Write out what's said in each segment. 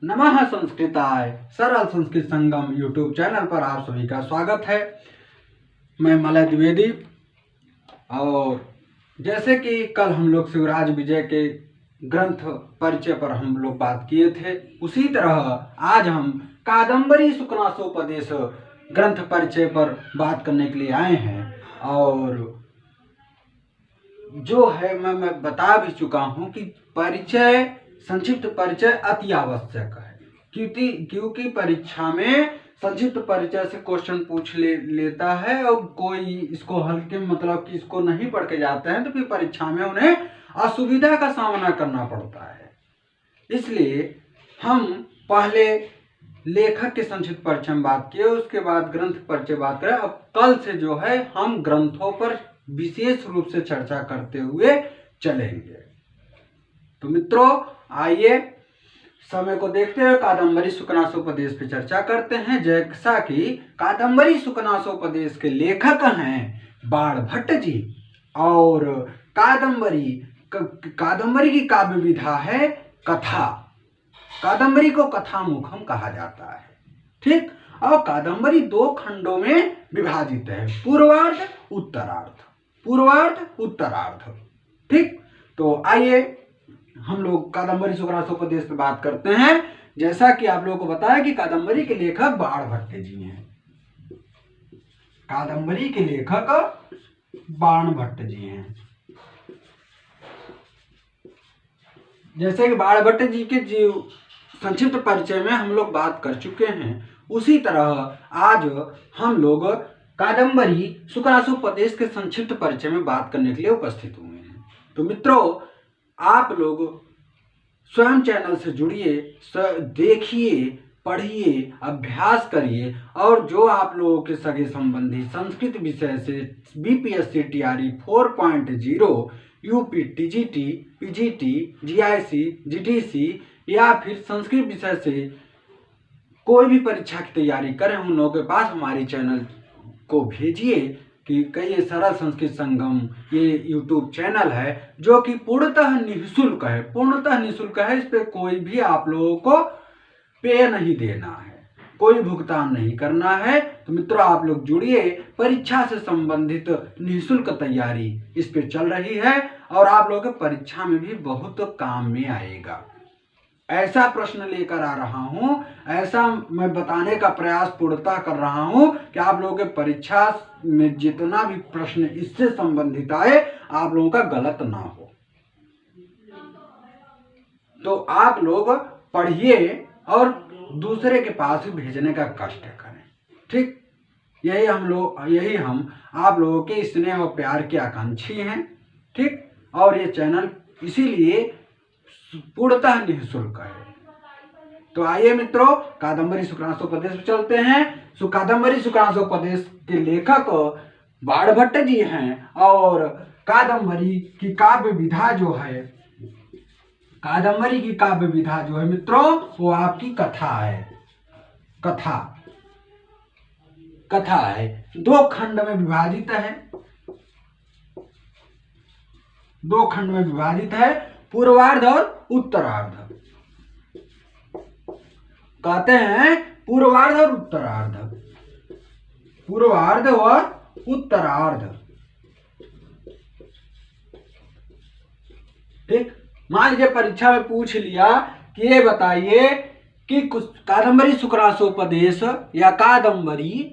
नमः संस्कृताय सरल संस्कृत संगम यूट्यूब चैनल पर आप सभी का स्वागत है। मैं मलय द्विवेदी। और जैसे कि कल हम लोग शिवराज विजय के ग्रंथ परिचय पर हम लोग बात किए थे, उसी तरह आज हम कादम्बरी सुकनासोपदेश ग्रंथ परिचय पर बात करने के लिए आए हैं। और जो है मैं बता भी चुका हूं कि परिचय, संक्षिप्त परिचय अति आवश्यक है, क्योंकि परीक्षा में संक्षिप्त परिचय से क्वेश्चन पूछ लेता है और कोई इसको हल्के मतलब कि इसको नहीं पढ़ के जाते हैं तो फिर परीक्षा में उन्हें असुविधा का सामना करना पड़ता है। इसलिए हम पहले लेखक के संक्षिप्त परिचय में बात किए, उसके बाद ग्रंथ परिचय बात करें। अब कल से जो है हम ग्रंथों पर विशेष रूप से चर्चा करते हुए चलेंगे। तो मित्रों आइए समय को देखते हुए कादम्बरी सुकनासोपदेश पे चर्चा करते हैं। जैसा कि कादम्बरी सुकनासोपदेश के लेखक हैं बाणभट्ट जी, और कादम्बरी की काव्य विधा है कथा। कादम्बरी को कथामुखम कहा जाता है, ठीक। और कादम्बरी दो खंडों में विभाजित है, पूर्वार्ध उत्तरार्ध, ठीक। तो आइए हम लोग कादम्बरी सुकनासोपदेश पे बात करते हैं। जैसा कि आप लोगों को बताया कि कादम्बरी के लेखक बाणभट्ट जी हैं। कादम्बरी के लेखक बाणभट्ट जी हैं। जैसे कि बाणभट्ट जी के जीव संक्षिप्त परिचय में हम लोग बात कर चुके हैं, उसी तरह आज हम लोग कादम्बरी सुकनासोपदेश के संक्षिप्त परिचय में बात करने के लिए उपस्थित हुए हैं। तो मित्रों आप लोग स्वयं चैनल से जुड़िए, देखिए, पढ़िए, अभ्यास करिए, और जो आप लोगों के सगे संबंधी संस्कृत विषय से BPSC TRE 4.0, UP, TGT, PGT, GIC, GTC या फिर संस्कृत विषय से कोई भी परीक्षा की तैयारी करें, उन लोगों के पास हमारी चैनल को भेजिए कि कई सरल संस्कृत संगम ये यूट्यूब चैनल है जो कि पूर्णतः निःशुल्क है। इस पे कोई भी आप लोगों को पे नहीं देना है, कोई भुगतान नहीं करना है। तो मित्रों आप लोग जुड़िए, परीक्षा से संबंधित निःशुल्क तैयारी इस पे चल रही है और आप लोगों के परीक्षा में भी बहुत काम में आएगा। ऐसा प्रश्न लेकर आ रहा हूं, ऐसा मैं बताने का प्रयास पूर्णतः कर रहा हूं कि आप लोगों के परीक्षा में जितना भी प्रश्न इससे संबंधित आए आप लोगों का गलत ना हो। तो आप लोग पढ़िए और दूसरे के पास भी भेजने का कष्ट करें, ठीक। यही हम आप लोगों के स्नेह और प्यार के आकांक्षी हैं, ठीक। और ये चैनल इसीलिए पूर्णतः निःशुल्क है। तो आइए मित्रों कादम्बरी सुकनासोपदेश में चलते हैं। कादम्बरी सुकनासोपदेश के लेखक बाणभट्ट जी हैं और कादम्बरी की काव्य विधा जो है मित्रों वो आपकी कथा है। कथा है, दो खंड में विभाजित है, पूर्वार्ध और उत्तरार्ध। कहते हैं पूर्वार्ध और उत्तरार्ध, ठीक। मान लीजिए परीक्षा में पूछ लिया कि ये बताइए कि कादम्बरी सुकनासोपदेश या कादम्बरी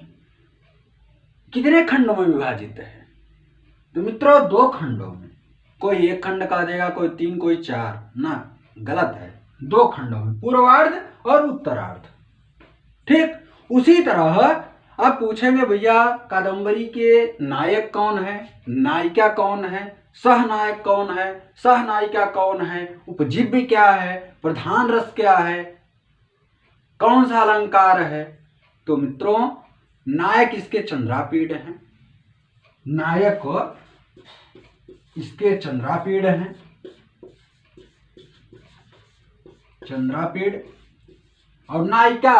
कितने खंडों में विभाजित है। तो मित्रों दो खंडों में, कोई एक खंड कह देगा, कोई 3, कोई 4, ना, गलत है, दो खंडों में, पूर्वार्ध और उत्तरार्ध, ठीक। उसी तरह अब पूछेंगे भैया कादम्बरी के नायक कौन है, नायिका कौन है, सहनायक कौन है, सहनायिका कौन है, उपजीव्य क्या है, प्रधान रस क्या है, कौन सा अलंकार है। तो मित्रों नायक इसके चंद्रापीड़ हैं, चंद्रापीड़। और नायिका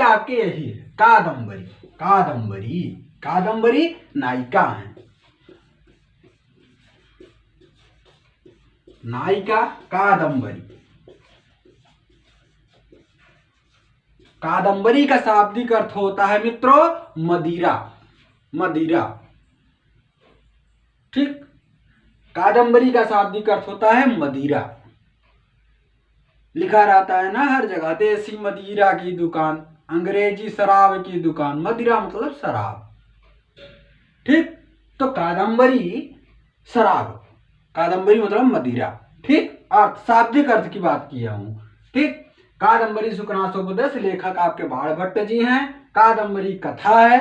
आपके यही है कादम्बरी नायिका है। नायिका कादम्बरी। कादंबरी का शाब्दिक अर्थ होता है मित्रों मदिरा, मदिरा। ठीक, कादंबरी का शाब्दिक अर्थ होता है मदिरा। लिखा रहता है ना हर जगह, देसी मदिरा की दुकान, अंग्रेजी शराब की दुकान। मदिरा मतलब शराब। ठीक, तो कादंबरी शराब, कादंबरी मतलब मदिरा। ठीक, अर्थ शाब्दिक अर्थ की बात किया हूं। ठीक, कादंबरी शुकनासोपदेश लेखक आपके बाणभट्ट जी हैं। कादंबरी कथा है,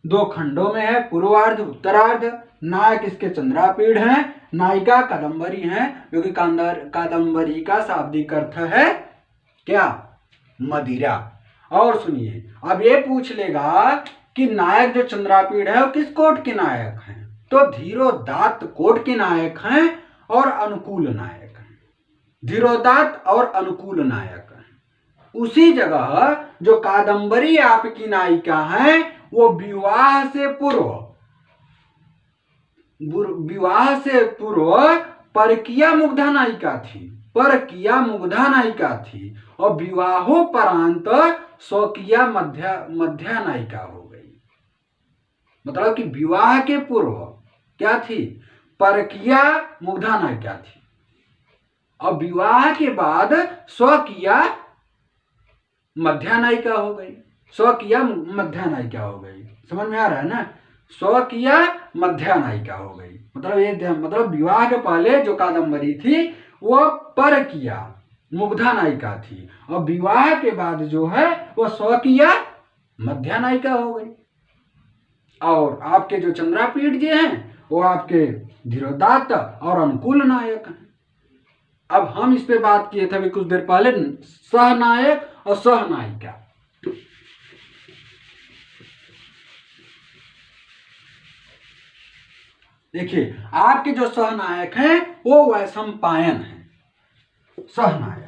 2 खंडों में है, पूर्वार्ध उत्तरार्ध। नायक इसके चंद्रापीड़ हैं, नायिका कादंबरी हैं, क्योंकि कादंबरी का शाब्दिक अर्थ है क्या, मदिरा। और सुनिए, अब ये पूछ लेगा कि नायक जो चंद्रापीड़ है वो किस कोट के नायक हैं, तो धीरोदात्त कोट के नायक हैं और अनुकूल नायक हैं। धीरोदात्त और अनुकूल नायक हैं। उसी जगह जो कादंबरी आपकी नायिका हैं वो विवाह से पूर्व परकीया मुग्धा नायिका थी, परकीया मुग्धा नायिका थी, और विवाहोपरांत स्वकीया मध्या नायिका हो गई। मतलब कि विवाह के पूर्व क्या थी, परकीया मुग्धा नायिका थी, और विवाह के बाद स्वकीया मध्या नायिका हो गई, स्वकीया मध्या नायिका हो गई। समझ में आ रहा है ना, स्वकीया मध्या नायिका हो गई। मतलब ये मतलब विवाह के पहले जो कादंबरी थी वो परकीया मुग्धा नायिका थी, और विवाह के बाद जो है वो स्वकीया मध्या नायिका हो गई। और आपके जो चंद्रापीठ जी हैं वो आपके धीरोदात्त और अनुकूल नायक हैं। अब हम इस पे बात किए थे अभी कुछ देर पहले, सहनायक और सहनायिका। देखिए, आपके जो सहनायक हैं वो वैशंपायन हैं। सहनायक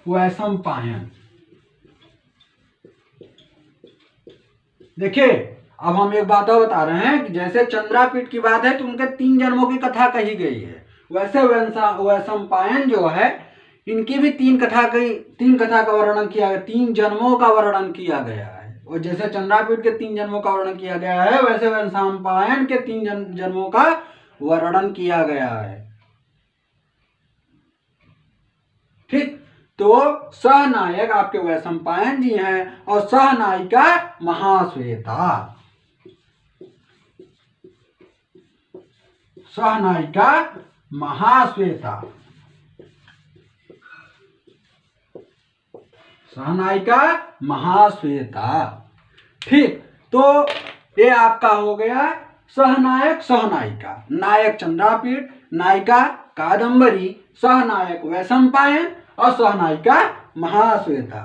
वैशंपायन। देखिए, अब हम एक बात और बता रहे हैं कि जैसे चंद्रापीठ की बात है तो उनके 3 जन्मों की कथा कही गई है, वैसे वैशंपायन जो है इनकी भी 3 कथा का वर्णन किया गया, 3 जन्मों का वर्णन किया गया है। और जैसे चंद्रापीठ के 3 जन्मों का वर्णन किया गया है वैसे वैशंपायन के 3 जन्मों का वर्णन किया गया है। ठीक, तो सहनायक आपके वैशंपायन जी हैं और सहनायिका महाश्वेता। सहनायिका महाश्वेता, सहनायिका महाश्वेता। ठीक, तो ये आपका हो गया सहनायक सहनायिका। नायक चंद्रापीठ, नायिका कादंबरी, सहनायक वैशंपायन और सहनायिका महाश्वेता।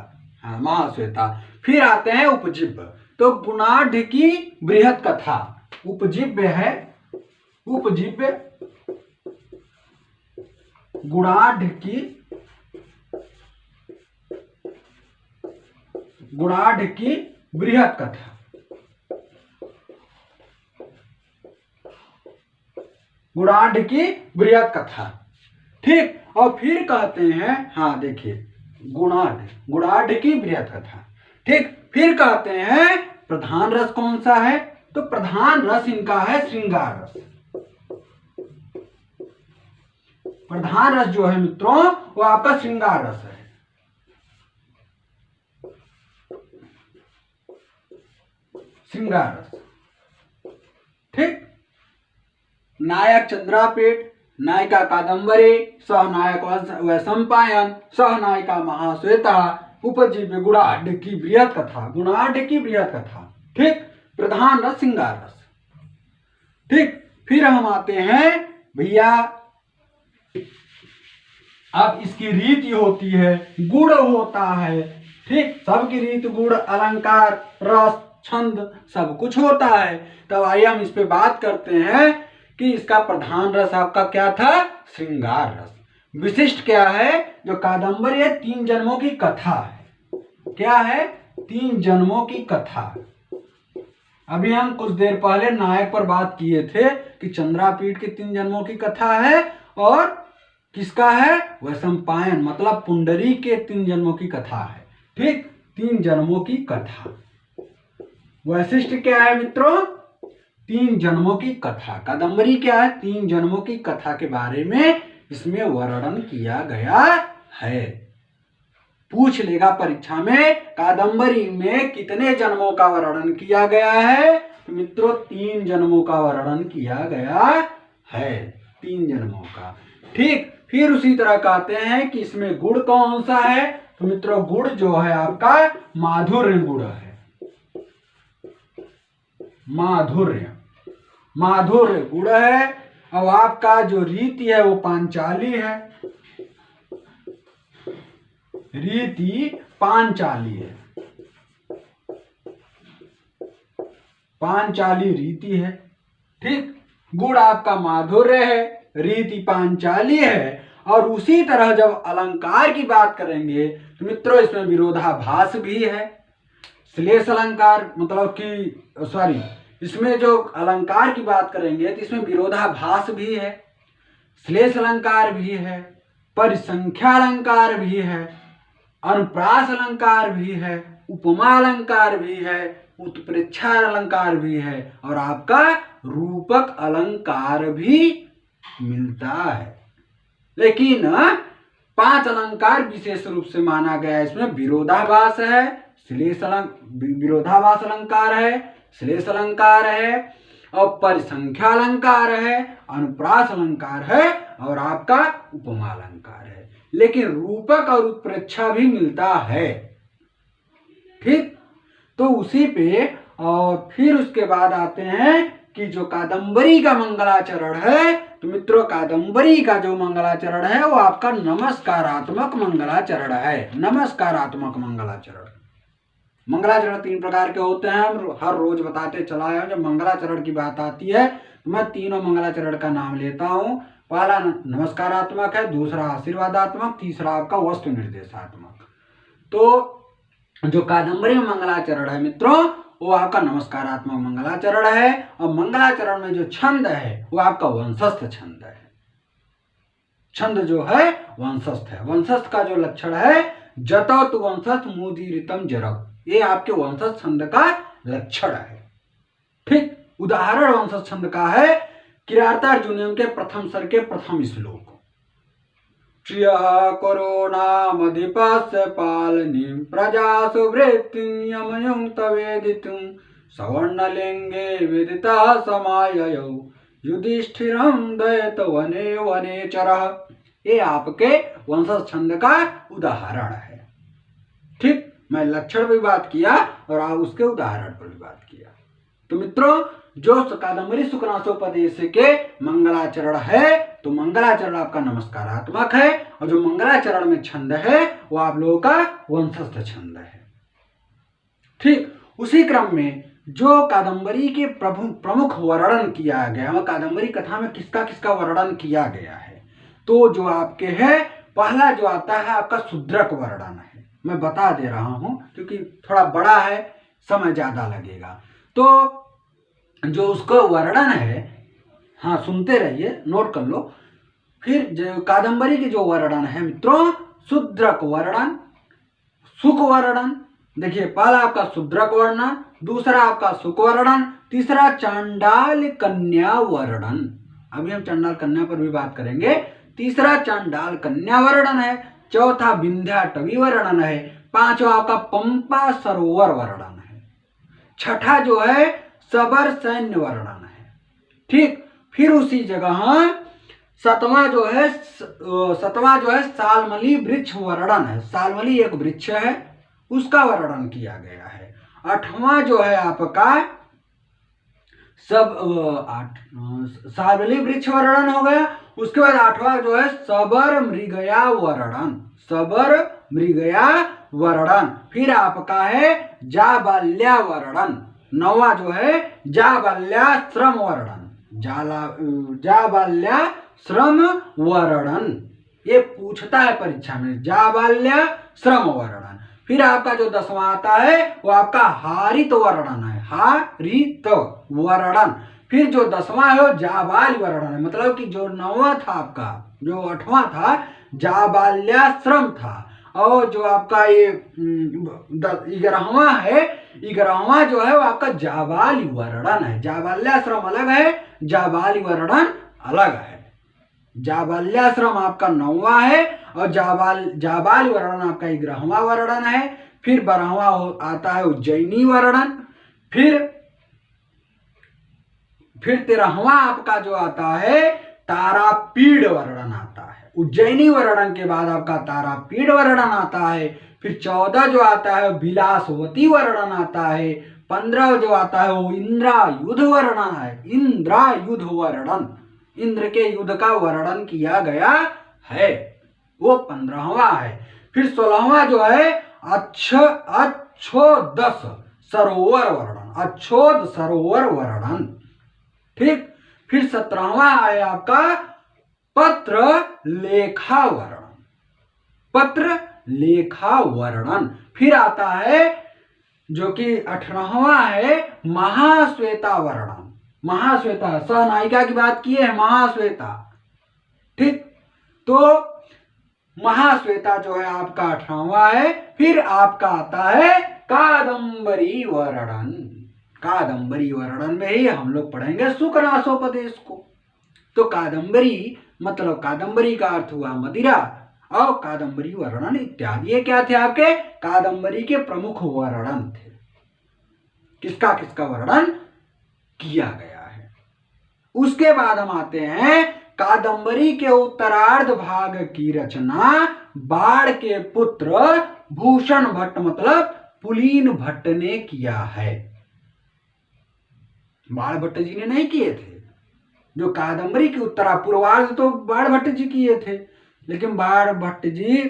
हाँ, महाश्वेता। फिर आते हैं उपजीव्य। तो गुणाढ़ की बृहत कथा उपजीव्य है। उपजीव्य गुणाढ़ की बृहत कथा। गुणाढ़ की बृहत कथा। ठीक, और फिर कहते हैं, हाँ देखिए, गुणाढ़ की बृहत कथा। ठीक, फिर कहते हैं प्रधान रस कौन सा है, तो प्रधान रस इनका है श्रृंगार रस। प्रधान रस जो है मित्रों वो आपका श्रृंगार रस है। श्रृंगार रस। ठीक, नायक चंद्रापीठ, नायिका कादंबरी, सहनायक वैशंपायन, सहनायिका महाश्वेता, उपजीव्य गुणाढ़ की बृहत कथा। गुणाढ़ की बृहत कथा। ठीक, प्रधान रस श्रृंगार रस। ठीक, फिर हम आते हैं भैया, अब इसकी रीति होती है, गुण होता है। ठीक, सबकी रीत गुण अलंकार रस छंद सब कुछ होता है। तब आइए हम इस पे बात करते हैं कि इसका प्रधान रस आपका क्या था, श्रृंगार रस। विशिष्ट क्या है, जो कादंबरी है 3 जन्मों की कथा है। क्या है, 3 जन्मों की कथा। अभी हम कुछ देर पहले नायक पर बात किए थे कि चंद्रापीठ की 3 जन्मों की कथा है और किसका है? वैशंपायन, मतलब पुंडरी के 3 जन्मों की कथा है। ठीक, 3 जन्मों की कथा। वैशिष्ट क्या है मित्रों? 3 जन्मों की कथा। कादंबरी क्या है? 3 जन्मों की कथा के बारे में इसमें वर्णन किया गया है। पूछ लेगा परीक्षा में, कादंबरी में कितने जन्मों का वर्णन किया गया है? तो मित्रों 3 जन्मों का वर्णन किया गया है, 3 जन्मों का। ठीक, फिर उसी तरह कहते हैं कि इसमें गुण कौन सा है? तो मित्रों गुण जो है आपका माधुर्य गुण है। माधुर्य गुण है। अब आपका जो रीति है वो पांचाली है, रीति पांचाली है, पांचाली रीति है। ठीक, गुण आपका माधुर्य है, रीति पांचाली है। और उसी तरह जब अलंकार की बात करेंगे तो मित्रों इसमें विरोधाभास भी है। श्लेष अलंकार मतलब कि सॉरी, इसमें जो अलंकार की बात करेंगे तो इसमें विरोधाभास भी है, श्लेष अलंकार भी है, परिसंख्या अलंकार भी है, अनुप्रास अलंकार भी है, उपमा अलंकार भी है, उत्प्रेक्षा अलंकार भी है, और आपका रूपक अलंकार भी मिलता है। लेकिन 5 अलंकार विशेष रूप से माना गया है। इसमें विरोधाभास है, विरोधाभास अलंकार है, श्लेष अलंकार है, और परिसंख्या अलंकार है, अनुप्रास अलंकार है, और आपका उपमा अलंकार है। लेकिन रूपक और उत्प्रेक्षा भी मिलता है। ठीक, तो उसी पे और फिर उसके बाद आते हैं कि जो कादंबरी का मंगलाचरण है, तो मित्रों कादंबरी का जो मंगलाचरण है वो आपका नमस्कारात्मक मंगलाचरण है। नमस्कारात्मक मंगलाचरण। मंगलाचरण 3 प्रकार के होते हैं, हम हर रोज बताते चला आया हूं। जब मंगलाचरण की बात आती है तो मैं तीनों मंगलाचरण का नाम लेता हूं। पहला नमस्कारात्मक है, दूसरा आशीर्वादात्मक, तीसरा आपका वस्तु निर्देशात्मक। तो जो कादंबरी मंगलाचरण है मित्रों वो आपका नमस्कारात्मक मंगलाचरण है। और मंगलाचरण में जो छंद है वो आपका वंशस्थ छंद है। छंद जो है वंशस्थ है। वंशस्थ का जो लक्षण है जतौत वंशस्थ मुदीरितम जरब, ये आपके वंशस्थ छंद का लक्षण है। ठीक, उदाहरण वंशस्थ छंद का है किरातार्जुनीयम के प्रथम सर के प्रथम श्लोक। श्रिय करोनामधिपस्य पालनीं प्रजासु वृत्तिं तवेदितुं सवर्णलिंगे विदितः समाययौ युधिष्ठिरं दयितवने वनेचरः। ये आपके वंशस्थ छंद का उदाहरण है। ठीक, मैं लक्षण पर भी बात किया और आप उसके उदाहरण पर भी बात किया। तो मित्रों जो कादंबरी शुकनासोपदेश के मंगलाचरण है तो मंगलाचरण आपका नमस्कारात्मक है, और जो मंगलाचरण में छंद है वो आप लोगों का वंशस्थ छंद है। ठीक, उसी क्रम में जो कादंबरी के प्रमुख वर्णन किया गया, कादंबरी कथा में किसका किसका वर्णन किया गया है, तो जो आपके है पहला जो आता है आपका शूद्रक वर्णन है। मैं बता दे रहा हूं क्योंकि थोड़ा बड़ा है, समय ज्यादा लगेगा। तो जो उसका वर्णन है, हाँ सुनते रहिए, नोट कर लो। फिर जो कादंबरी के जो वर्णन है मित्रों, शूद्रक वर्णन, सुख वर्णन। देखिए पहला आपका शूद्रक वर्णन, दूसरा आपका सुख वर्णन, तीसरा चांडाल कन्या वर्णन। अभी हम चांडाल कन्या पर भी बात करेंगे। तीसरा चांडाल कन्या वर्णन है, चौथा विंध्याटवी वर्णन है, पांचवा आपका पंपा सरोवर वर्णन है, छठा जो है सबर सैन्य वर्णन है। ठीक, फिर उसी जगह सतवां जो है सालमली वृक्ष वर्णन है। सालमली एक वृक्ष है, उसका वर्णन किया गया है। 8वां जो है आपका सालमली वृक्ष वर्णन हो गया। उसके बाद 8वां जो है सबर मृगया वर्णन, सबर मृगया वर्णन। फिर आपका है जाबाल्या वर्णन। 9वां जो है जाबाल्याश्रम वर्णन, जाबाल्याश्रम वर्णन। ये पूछता है परीक्षा में, जाबाल्याश्रम वर्णन। फिर आपका जो 10वां आता है वो आपका हारित वर्णन है, हारित वर्णन। फिर जो 10वां है वो जाबाल वर्णन है, मतलब कि जो 9वां था आपका, जो 8वां था जाबाल्याश्रम था, और जो आपका ये 11वां है, 11वां जो है वो आपका जाबाल वर्णन है। जाबाल्याश्रम अलग है, जाबाल वर्णन अलग है। जाबाल्याश्रम आपका 9वां है और जाबाल वर्णन आपका 11वां वर्णन है। फिर 12वां आता है उज्जैनी वर्णन। फिर 13वां आपका जो आता है तारापीड़ वर्णन आता है। उज्जैनी वर्णन के बाद आपका तारापीड़ वर्णन आता है। फिर 14 जो आता है विलासवती वर्णन आता है। 15 जो आता है वो इंद्रायुध वर्णन है। इंद्रायुध वर्णन, इंद्र के युद्ध का वर्णन किया गया है, वो 15वां है। फिर 16वां जो है अच्छोदस सरोवर वर्णन, अच्छोद सरोवर वर्णन। ठीक। फिर 17वां है आपका पत्र लेखा वर्णन, पत्र लेखा वर्णन। फिर आता है जो कि 18वां है महाश्वेता वर्णन। महाश्वेता, सहनायिका की बात की है, महाश्वेता। ठीक। तो महाश्वेता जो है आपका 18वां है। फिर आपका आता है कादंबरी वर्णन। कादंबरी वर्णन में ही हम लोग पढ़ेंगे शुकनासोपदेश को। तो कादंबरी मतलब कादंबरी का अर्थ हुआ मदिरा, और कादंबरी वर्णन इत्यादि, ये क्या थे आपके कादंबरी के प्रमुख वर्णन थे। किसका किसका वर्णन किया गया है। उसके बाद हम आते हैं कादंबरी के उत्तरार्ध भाग की रचना बाण के पुत्र भूषण भट्ट मतलब पुलीन भट्ट ने किया है। बाण भट्ट जी ने नहीं किए थे। जो कादंबरी के उत्तरा पूर्वार्ध तो बाण भट्ट जी किए थे, लेकिन बाण भट्ट जी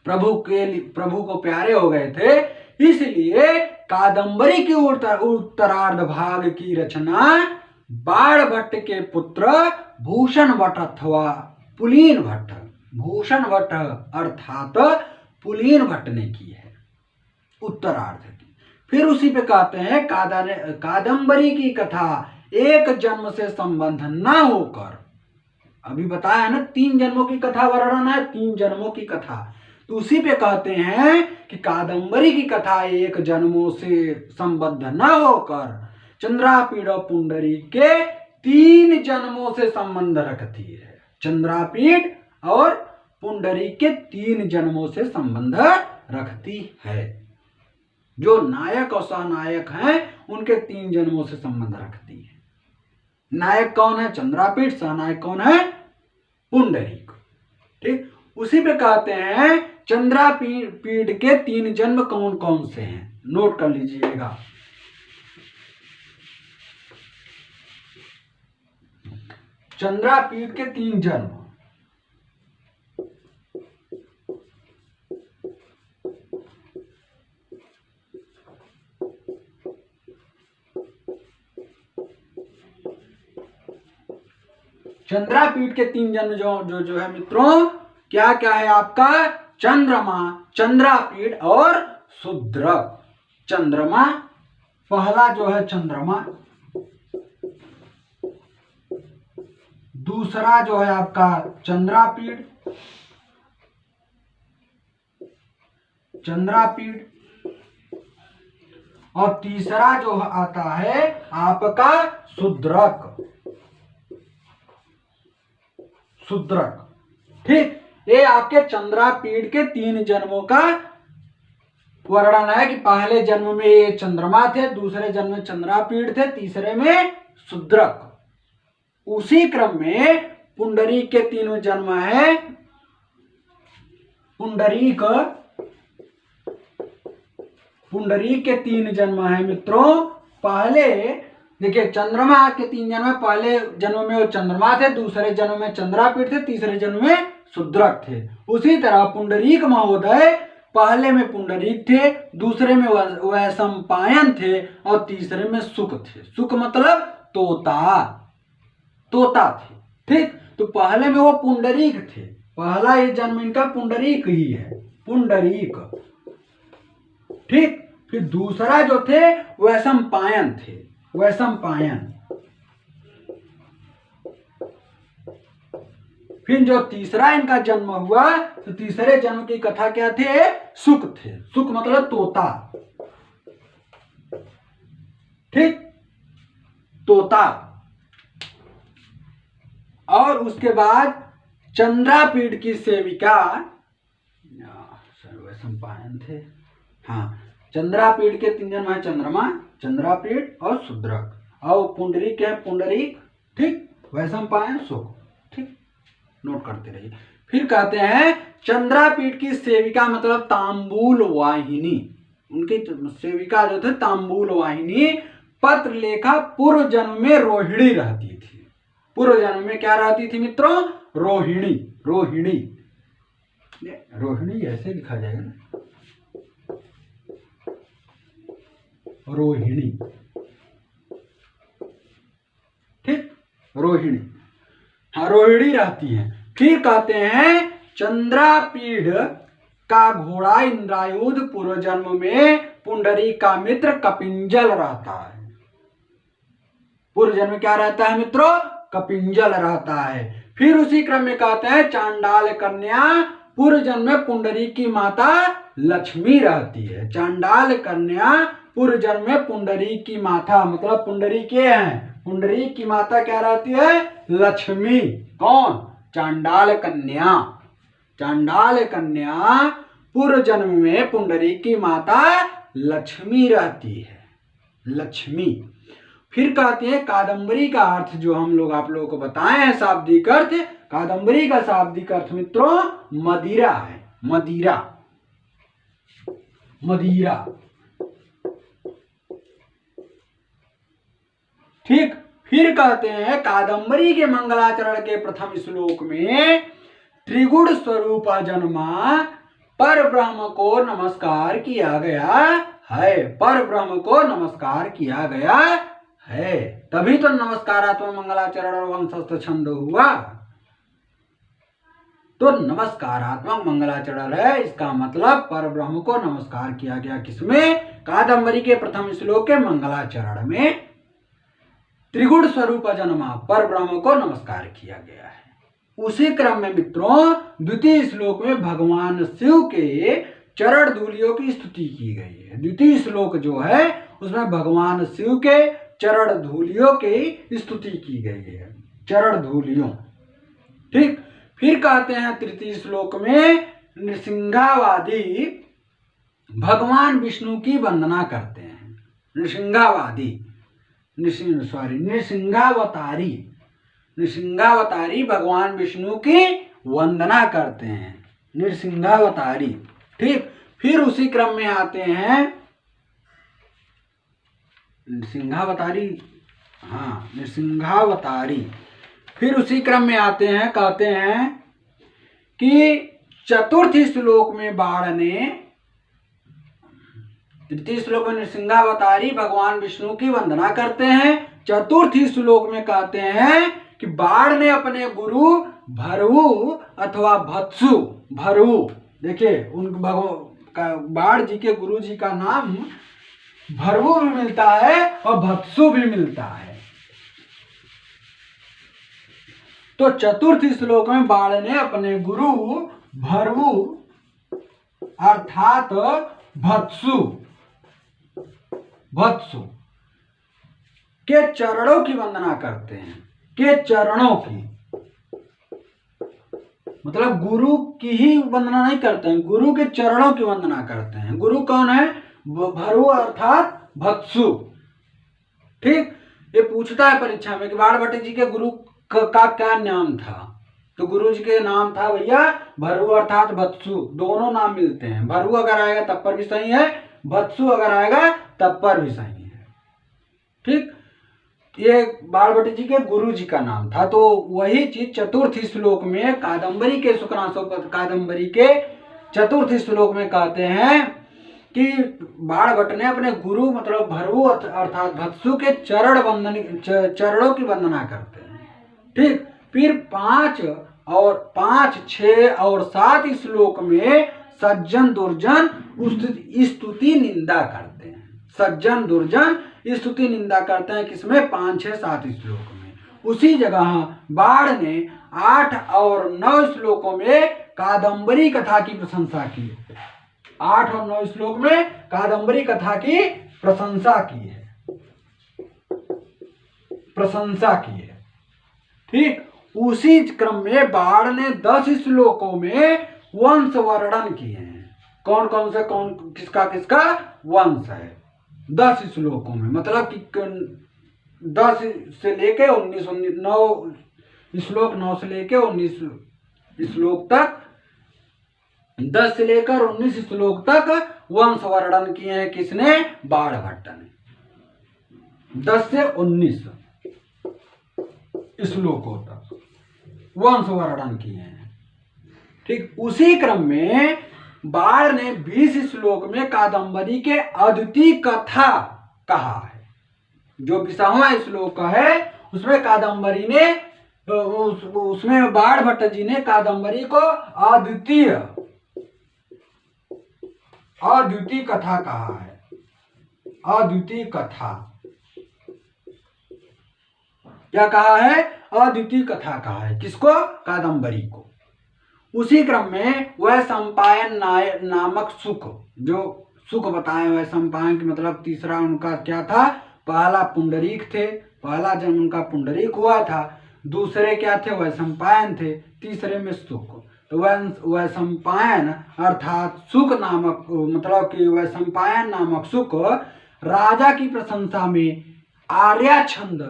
प्रभु को प्यारे हो गए थे, इसलिए कादंबरी के उत्तरार्ध भाग की रचना बाण भट्ट के पुत्र भूषण भट्ट अथवा पुलीन भट्ट, भूषण भट्ट अर्थात पुलीन भट्ट ने की है उत्तरार्ध की। फिर उसी पे कहते हैं कादंबरी की कथा एक जन्म से संबंध न होकर, अभी बताया ना 3 जन्मों की कथा वर्णन है, 3 जन्मों की कथा, तो उसी पे कहते हैं कि कादंबरी की कथा एक जन्मों से संबद्ध न होकर चंद्रापीड़ और पुंडरी के 3 जन्मों से संबंध रखती है। चंद्रापीड़ और पुंडरी के 3 जन्मों से संबंध रखती है। जो नायक और सहनायक हैं उनके 3 जन्मों से संबंध रखती है। नायक कौन है? चंद्रापीड़। सहनायक कौन है? पुंडरीक। ठीक। उसी पे कहते हैं चंद्रापीड़ के 3 जन्म कौन कौन से हैं, नोट कर लीजिएगा। चंद्रापीड़ के 3 जन्म, चंद्रापीड़ के 3 जन्म जो है मित्रों, क्या क्या है आपका? चंद्रमा, चंद्रापीड़ और शूद्रक। चंद्रमा, पहला जो है चंद्रमा, दूसरा जो है आपका चंद्रापीड़, और तीसरा जो आता है आपका शूद्रक। ठीक। ये आपके चंद्रापीड़ के 3 जन्मों का वर्णन है कि पहले जन्म में ये चंद्रमा थे, दूसरे जन्म में चंद्रापीड़ थे, तीसरे में शूद्रक। उसी क्रम में पुंडरीक के 3 जन्म है। पुंडरीक के 3 जन्म है मित्रों। पहले देखिए चंद्रमा के 3 जन्म है, पहले जन्म में वो चंद्रमा थे, दूसरे जन्म में चंद्रापीड़ थे, तीसरे जन्म में शूद्रक थे। उसी तरह पुंडरीक महोदय पहले में पुंडरीक थे, दूसरे में वैशंपायन थे, और तीसरे में शुक थे। शुक मतलब तोता थे। ठीक। तो पहले में वो पुंडरीक थे, पहला ये जन्म इनका पुंडरीक ही है, पुंडरीक। ठीक। फिर दूसरा जो थे वैशंपायन थे, वैशंपायन। फिर जो तीसरा इनका जन्म हुआ तो तीसरे जन्म की कथा क्या थे? सुक थे। सुक मतलब तोता, ठीक, तोता। और उसके बाद चंद्रापीठ की सेविका, सम्पायन थे, हाँ, चंद्रापीठ के 3 जन्म है, चंद्रमा, चंद्रापीठ और शूद्रक, और पुंडरीक है पुंडरीक, ठीक, वैशंपायन, सुक, ठीक, नोट करते रहिए। फिर कहते हैं चंद्रापीठ की सेविका मतलब तांबूल वाहिनी, उनकी सेविका जो थे तांबूल वाहिनी पत्र लेखा पूर्व जन्म में रोहिणी रहती थी। पूर्व जन्म में क्या रहती थी मित्रों? रोहिणी। रोहिणी, रोहिणी ऐसे लिखा जाएगा ना, रोहिणी, ठीक, रोहिणी, हाँ, रोहिणी रहती है। फिर कहते हैं चंद्रापीठ का घोड़ा इंद्रायुध पूर्व जन्म में पुंडरी का मित्र कपिंजल रहता है। पूर्व जन्म में क्या रहता है मित्रों? कपिंजल रहता है। फिर उसी क्रम में कहते हैं चांडाल कन्या पूर्व जन्म में पुंडरी की माता लक्ष्मी रहती है। चांडाल कन्या पूर्व जन्म में पुंडरी की माता मतलब पुंडरी के हैं, पुंडरी की माता क्या रहती है? लक्ष्मी। कौन? चांडाल कन्या। चांडाल कन्या पूर्व जन्म में पुंडरी की माता लक्ष्मी रहती है, लक्ष्मी। फिर कहते हैं कादंबरी का अर्थ जो हम लोग आप लोगों को बताए हैं शाब्दिक अर्थ, कादंबरी का शाब्दिक अर्थ मित्रों मदिरा है, मदिरा, मदिरा, ठीक। फिर कहते हैं कादंबरी के मंगलाचरण के प्रथम श्लोक में त्रिगुण स्वरूप जन्मा पर ब्रह्म को नमस्कार किया गया है, पर ब्रह्म को नमस्कार किया गया है, तभी तो नमस्कारात्मक मंगलाचरण और वंशस्थ छंद हुआ। तो नमस्कारात्मक मंगलाचरण है, इसका मतलब पर ब्रह्म को नमस्कार किया गया किसमें? कादंबरी के प्रथम श्लोक के मंगलाचरण में त्रिगुण स्वरूप जन्मा पर ब्रह्म को नमस्कार किया गया है। उसी क्रम में मित्रों द्वितीय श्लोक में भगवान शिव के चरण धूलियों की स्तुति की गई है। द्वितीय श्लोक जो है उसमें भगवान शिव के चरण धूलियों की स्तुति की गई है, चरण धूलियों, ठीक। फिर कहते हैं तृतीय श्लोक में नृसिंहावादी भगवान विष्णु की वंदना करते हैं। नृसिंहावादी, नृसिंहावतारी, नृसिंहावतारी भगवान विष्णु की वंदना करते हैं, नृसिंहावतारी, ठीक। फिर उसी क्रम में आते हैं नृसिंहावतारी, हाँ, नृसिंहावतारी। फिर उसी क्रम में आते हैं, कहते हैं कि चतुर्थ श्लोक में बाण ने, तृतीय श्लोक में नृसिंहावतारी भगवान विष्णु की वंदना करते हैं। चतुर्थ श्लोक में कहते हैं कि बाण ने अपने गुरु भरवु अथवा भत्सु, भरवु, देखिए उन बाण जी के गुरु जी का नाम भरवु भी मिलता है और भत्सु भी मिलता है। तो चतुर्थ श्लोक में बाण ने अपने गुरु भरवु अर्थात भत्सु, भत्सु के चरणों की वंदना करते हैं, के चरणों की, मतलब गुरु की ही वंदना नहीं करते हैं, गुरु के चरणों की वंदना करते हैं। गुरु कौन है? भरु अर्थात भत्सु, ठीक। ये पूछता है परीक्षा में कि बाणभट्ट जी के गुरु का क्या नाम था, तो गुरु जी के नाम था भैया भरु अर्थात भत्सु, दोनों नाम मिलते हैं। भरु अगर आएगा तब पर भी सही है, भत्सु अगर आएगा तब पर भी सही है, ठीक। ये बाणभट्ट जी के गुरु जी का नाम था। तो वही चीज चतुर्थ श्लोक में कादंबरी के शुक्रांशोपद कादंबरी के चतुर्थ श्लोक में कहते हैं कि बाणभट्ट ने अपने गुरु मतलब भरवु अर्थात भत्सु के चरणों की वंदना करते हैं, ठीक। फिर 5 और 5, 6 और 7 श्लोक में सज्जन दुर्जन स्तुति निंदा करते हैं। सज्जन दुर्जन स्तुति निंदा करते हैं किसमें? 5, 6, 7 श्लोक में। उसी जगह बाढ़ ने 8 और 9 श्लोकों में कादंबरी कथा की प्रशंसा की। 8 और 9 श्लोक में कादंबरी कथा की प्रशंसा की है, ठीक। उसी क्रम में बाढ़ ने 10 श्लोकों में वंश वर्णन किए हैं। कौन कौन से, कौन किसका किसका वंश है 10 श्लोकों में, मतलब कि 10 से लेके 19 9 श्लोक, 9 से लेके 19 श्लोक तक, 10 से लेकर 19 श्लोक तक वंश वर्णन किए हैं। किसने? बाणभट्ट ने। 10 से 19 श्लोकों तक वंश वर्णन किए हैं, ठीक। उसी क्रम में बाण ने 20 श्लोक में कादंबरी के अद्वितीय कथा कहा है। जो 20वां श्लोक है उसमें कादंबरी ने, उसमें बाणभट्ट जी ने कादंबरी को अद्वितीय कथा कहा है। अद्वितीय कथा क्या कहा है? अद्वितीय कथा कहा है। किसको? कादंबरी को। उसी क्रम में वह संपायन नामक सुख, जो सुख बताए वह संपायन की मतलब तीसरा उनका क्या था? पहला पुंडरीक थे, पहला जन्म उनका पुंडरीक हुआ था, दूसरे क्या थे? वह संपायन थे, तीसरे में सुख। तो वह संपायन अर्थात सुख नामक, मतलब कि वह संपायन नामक सुख राजा की प्रशंसा में आर्या छंद,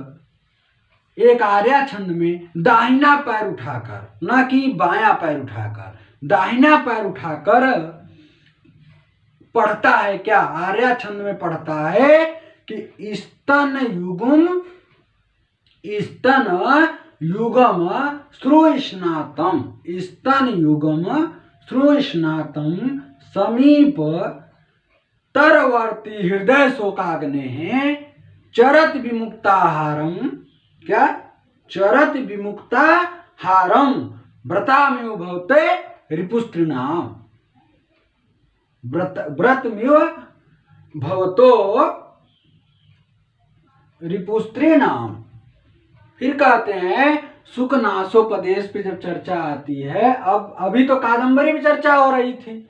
एक आर्या छंद में दाहिना पैर उठाकर, न कि बायां पैर उठाकर, दाहिना पैर उठाकर पढ़ता है। क्या? आर्या छंद में पढ़ता है कि स्तन युगम श्रूष्णातम, स्तन युगम श्रूष्णातम समीप तरवर्ती हृदय शोकाग्ने चरत विमुक्ताहारम, क्या? चरत विमुक्ताहारम व्रतामेव भवते रिपुस्त्रीणाम, व्रतमेव भवतो रिपुस्त्रीणाम। फिर कहते हैं सुखनाशोपदेश पे जब चर्चा आती है, अब अभी तो कादंबरी में चर्चा हो रही थी,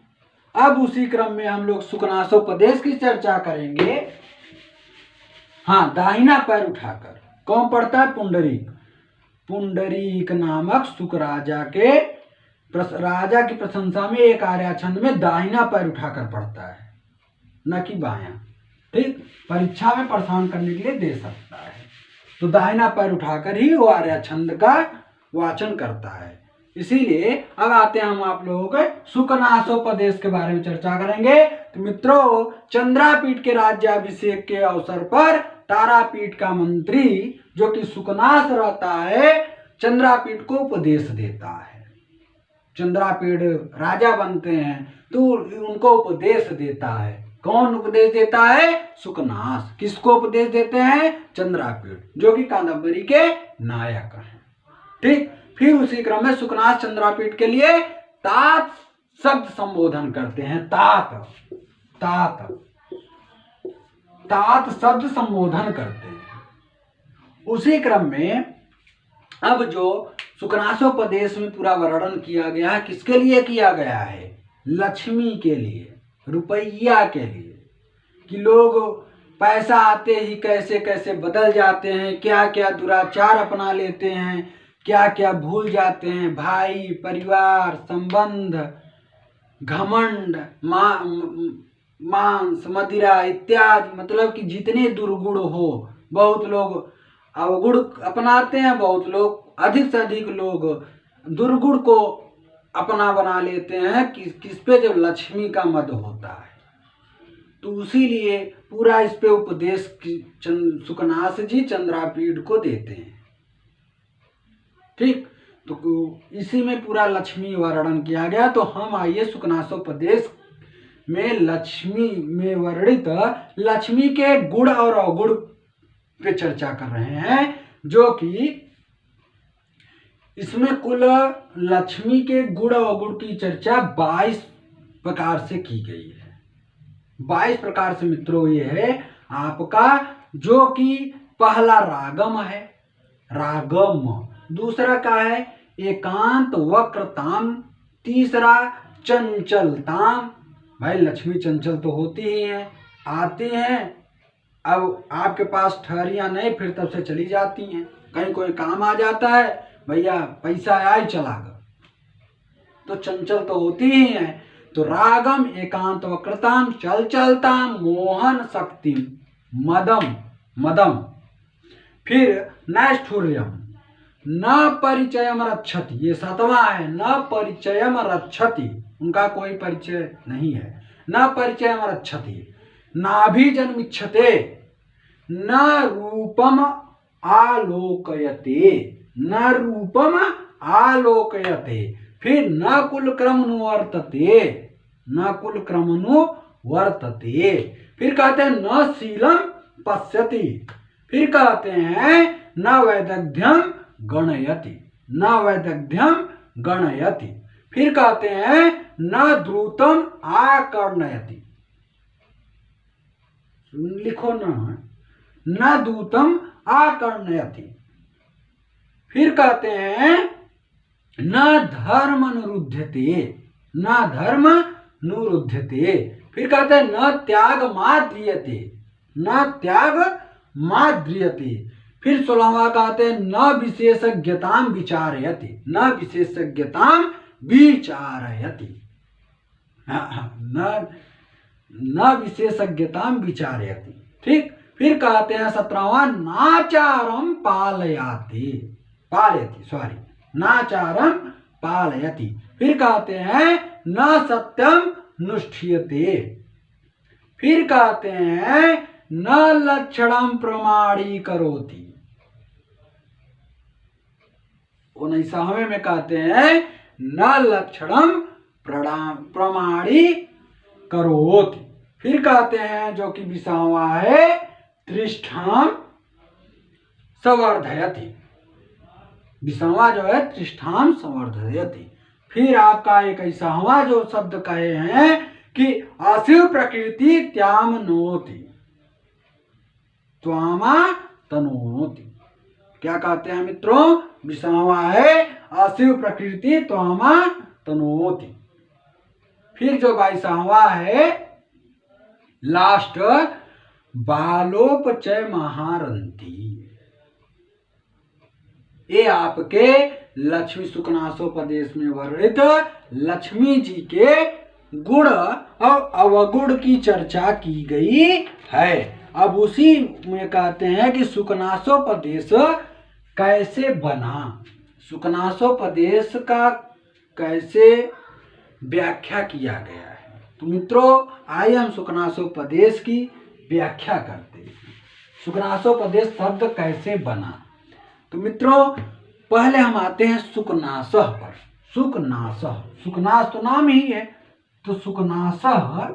अब उसी क्रम में हम लोग सुखनाशोपदेश की चर्चा करेंगे। हाँ, दाहिना पैर उठाकर कौन पढ़ता है? पुंडरीक। पुंडरीक नामक सुख राजा की प्रशंसा में एक आर्या छंद में दाहिना पैर उठाकर पढ़ता है, न कि बायां, ठीक। परीक्षा में परेशान करने के लिए दे सकता है, तो दाहिना पैर उठाकर ही वो आर्या छंद का वाचन करता है। इसीलिए अब आते हैं हम आप लोगों के सुखनाशोपदेश के बारे में चर्चा करेंगे। तो मित्रों, चंद्रापीठ के राज्याभिषेक के अवसर पर तारापीठ का मंत्री जो कि सुखनाश रहता है, चंद्रापीठ को उपदेश देता है। चंद्रापीठ राजा बनते हैं तो उनको उपदेश देता है। कौन उपदेश देता है? सुखनाश। किसको उपदेश देते हैं? चंद्रापीठ, जो कि कादंबरी के नायक हैं, ठीक। फिर उसी क्रम में सुखनाश चंद्रापीठ के लिए तात शब्द संबोधन करते हैं। तात शब्द संबोधन करते हैं। उसी क्रम में अब जो सुखनाशोपदेश में पूरा वर्णन किया गया है, किसके लिए किया गया है? लक्ष्मी के लिए, रुपया के लिए, कि लोग पैसा आते ही कैसे कैसे बदल जाते हैं, क्या क्या दुराचार अपना लेते हैं, क्या क्या भूल जाते हैं, भाई, परिवार, संबंध, घमंड, मांस, मदिरा इत्यादि, मतलब कि जितने दुर्गुण हो, बहुत लोग अवगुण अपनाते हैं, बहुत लोग, अधिक से अधिक लोग दुर्गुण को अपना बना लेते हैं। किस पे? जब लक्ष्मी का मद होता है। तो उसीलिए पूरा इस पे उपदेश सुखनाश जी चंद्रापीठ को देते हैं, ठीक। तो इसी में पूरा लक्ष्मी वर्णन किया गया। तो हम आइए सुखनाशोपदेश में लक्ष्मी में वर्णित लक्ष्मी के गुण और अवगुण पे चर्चा कर रहे हैं, जो कि इसमें कुल लक्ष्मी के गुण अवगुण की चर्चा 22 प्रकार से की गई है। 22 प्रकार से मित्रों ये है आपका, जो कि पहला रागम है, रागम। दूसरा क्या है? एकांत वक्रताम। तीसरा चंचलताम। भाई लक्ष्मी चंचल तो होती ही है, आती हैं, अब आपके पास ठहरिया नहीं, फिर तब से चली जाती हैं। कहीं कोई काम आ जाता है, भैया पैसा आए चला गया, तो चंचल तो होती ही है। तो रागम एकांत वक्रताम चलचलताम मोहन शक्ति मदम मदम। फिर नैष्ठुर्यम न परिचयम रक्षति, ये 7वां है। न परिचयम रक्षति, उनका कोई परिचय नहीं है। न परिचयम रक्षति नाभिजन्मिच्छते न रूपम आलोकयते। न रूपम आलोकयते। फिर न कुलक्रमनुवर्तते। न कुलक्रमनुवर्तते। फिर कहते हैं न शीलम पश्यति। फिर कहते हैं न वैदग्ध्यम गणयति। न वैदग्ध्यम गणयति। फिर कहते हैं न द्रुतम आकर्णयति। लिखो न दूतम आकर्णयति। फिर कहते हैं न धर्म अनुरुध्यते। न धर्म अनुरुध्यते। फिर कहते हैं न त्याग माद्रियते। न त्याग माद्रियते। फिर 16वां कहते हैं न विशेषज्ञताम विचारयति। न विशेषज्ञताम विचारयति। न विशेषज्ञताम विचारयति। ठीक। फिर कहते हैं 17वां नाचारम पालयति। नाचारम पालयति। फिर कहते हैं न सत्यम नुष्ठीयते। फिर कहते हैं न लक्षणम प्रमाणीकरोति। 19वें में कहते हैं न लक्षणम प्रमाणीकरोति। फिर कहते हैं जो कि 20वां है त्रिष्ठाम संवर्धयति। 20वां जो है त्रिष्ठाम संवर्धयति। फिर आपका 21वां जो शब्द कहे हैं कि अशिव प्रकृति त्यामनोति त्वामा तनोति। क्या कहते हैं मित्रों? 20वां है अशिव प्रकृति त्वामा तनोति। फिर जो 22वां है लास्ट बालोपचय महारंती। ये आपके लक्ष्मी सुकनासोपदेश में वर्णित लक्ष्मी जी के गुण और अवगुण की चर्चा की गई है। अब उसी में कहते हैं कि सुकनासोपदेश कैसे बना, सुकनासोपदेश का कैसे व्याख्या किया गया है। तो मित्रों आइए हम सुकनासोपदेश की व्याख्या करते हैं। सुकनासोपदेश शब्द कैसे बना? तो मित्रों पहले हम आते हैं सुकनासह पर। सुकनासह, सुकनास तो नाम ही है, तो सुकनासह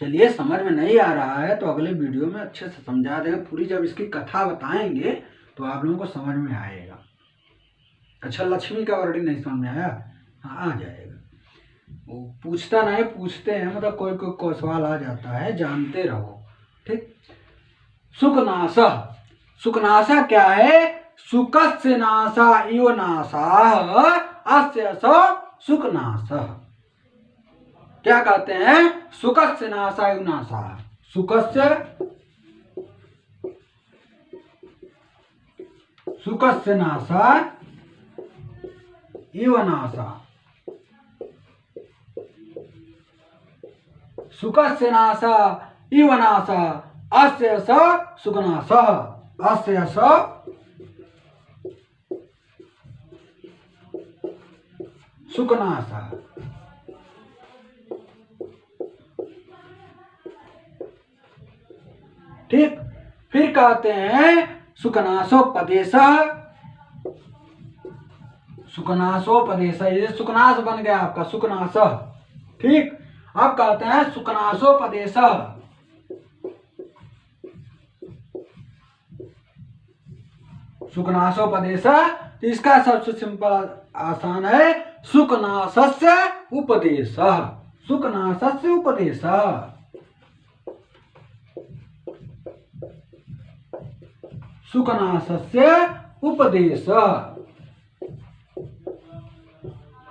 चलिए समझ में नहीं आ रहा है तो अगले वीडियो में अच्छे से समझा देंगे। पूरी जब इसकी कथा बताएंगे तो आप लोगों को समझ में आएगा। अच्छा लक्ष्मी का वर्णन नहीं समझ में आया? हाँ आ जाएगा। वो पूछता नहीं, पूछते हैं, मतलब कोई कोई सवाल आ जाता है, जानते रहो। ठीक। सुकनासह, सुकनासा क्या है? सुकस्य नासा इव नासाः अस्य सो सुकनासः। क्या कहते हैं? सुकस्य नासा इव नासाः। सुकस्य नासा इव नासा। सुकस्य नासा इव नासा अस्य स सुकनासः। अस्य स सुकनासः। ठीक। फिर कहते हैं सुकनासोपदेशः। सुकनासोपदेशः, ये सुकनास बन गया आपका सुकनासः। ठीक। अब कहते हैं सुकनासोपदेशः। सुकनासोपदेशः, तो इसका सबसे सिंपल आसान है सुकनासस्य उपदेशः। सुकनासस्य उपदेशः। सुकनासस्य उपदेश।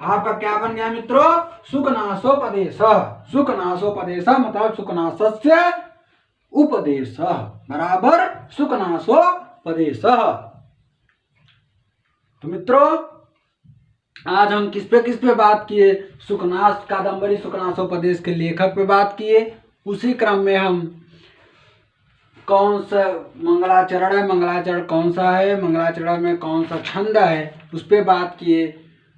आपका क्या बन गया मित्रों? सुकनासोपदेश। सुकनासोपदेश मतलब सुकनासस्य उपदेश बराबर सुकनासोपदेश। तो मित्रों आज हम किस पे बात किए? सुकनास कादंबरी सुकनासोपदेश के लेखक पे बात किए। उसी क्रम में हम कौन सा मंगलाचरण है, मंगलाचरण कौन सा है, मंगलाचरण में कौन सा छंद है, उस पर बात किए।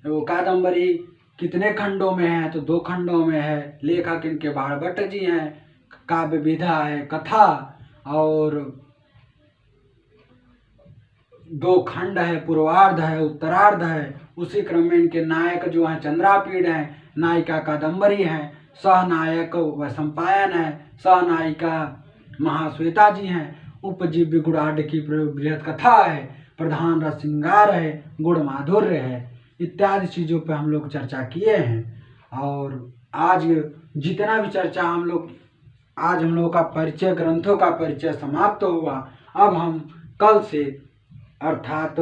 वो कादंबरी कितने खंडों में है? तो 2 खंडों में है। लेखक इनके बाणभट्ट जी हैं। काव्य विधा है कथा, और 2 खंड है, पूर्वार्ध है, उत्तरार्ध है। उसी क्रम में इनके नायक जो हैं चंद्रापीड़ हैं, नायिका कादंबरी हैं, सहनायक वैशंपायन है, सहनायिका महाश्वेता जी हैं, उपजीव्य गुणाढ़ की बृहद कथा है, प्रधान रस श्रृंगार है, गुण माधुर्य है, इत्यादि चीज़ों पे हम लोग चर्चा किए हैं। और आज जितना भी चर्चा हम लोग का परिचय, ग्रंथों का परिचय समाप्त हुआ। अब हम कल से अर्थात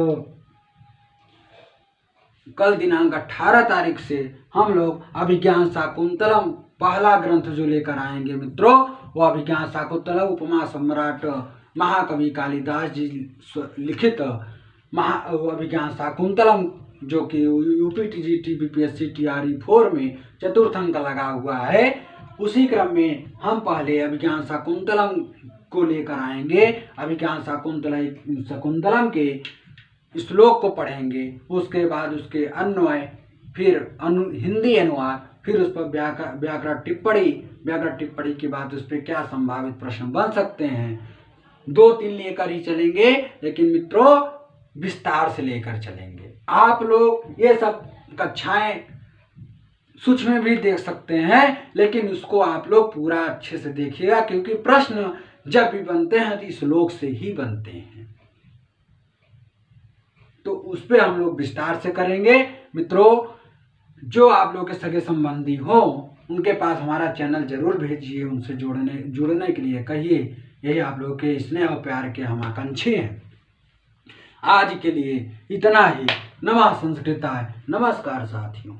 कल दिनांक 18 तारीख से हम लोग अभिज्ञान शाकुंतलम पहला ग्रंथ जो लेकर आएंगे मित्रों, वो अभिज्ञान शाकुंतलम उपमा सम्राट महाकवि कालिदास जी लिखित अभिज्ञान शाकुंतलम, जो कि UPTGT BPSC TRE 4 में चतुर्थ अंक लगा हुआ है। उसी क्रम में हम पहले अभिज्ञान शाकुंतलम को लेकर आएंगे। अभिज्ञान शाकुंतलम के श्लोक को पढ़ेंगे, उसके बाद उसके अन्वय, फिर हिंदी अनुवाद, फिर उस पर व्याकरण टिप्पणी के बाद उस पर क्या संभावित प्रश्न बन सकते हैं। 2-3 लेकर ही चलेंगे, लेकिन मित्रों विस्तार से लेकर चलेंगे। आप लोग ये सब कक्षाएं सूक्ष्म में भी देख सकते हैं, लेकिन उसको आप लोग पूरा अच्छे से देखिएगा, क्योंकि प्रश्न जब भी बनते हैं तो श्लोक से ही बनते हैं। तो उस पर हम लोग विस्तार से करेंगे। मित्रों जो आप लोग के सगे संबंधी हो उनके पास हमारा चैनल जरूर भेजिए, उनसे जुड़ने के लिए कहिए। यही आप लोग के स्नेह और प्यार के हम आकांक्षी हैं। आज के लिए इतना ही। नमः संस्कृताय। नमस्कार साथियों।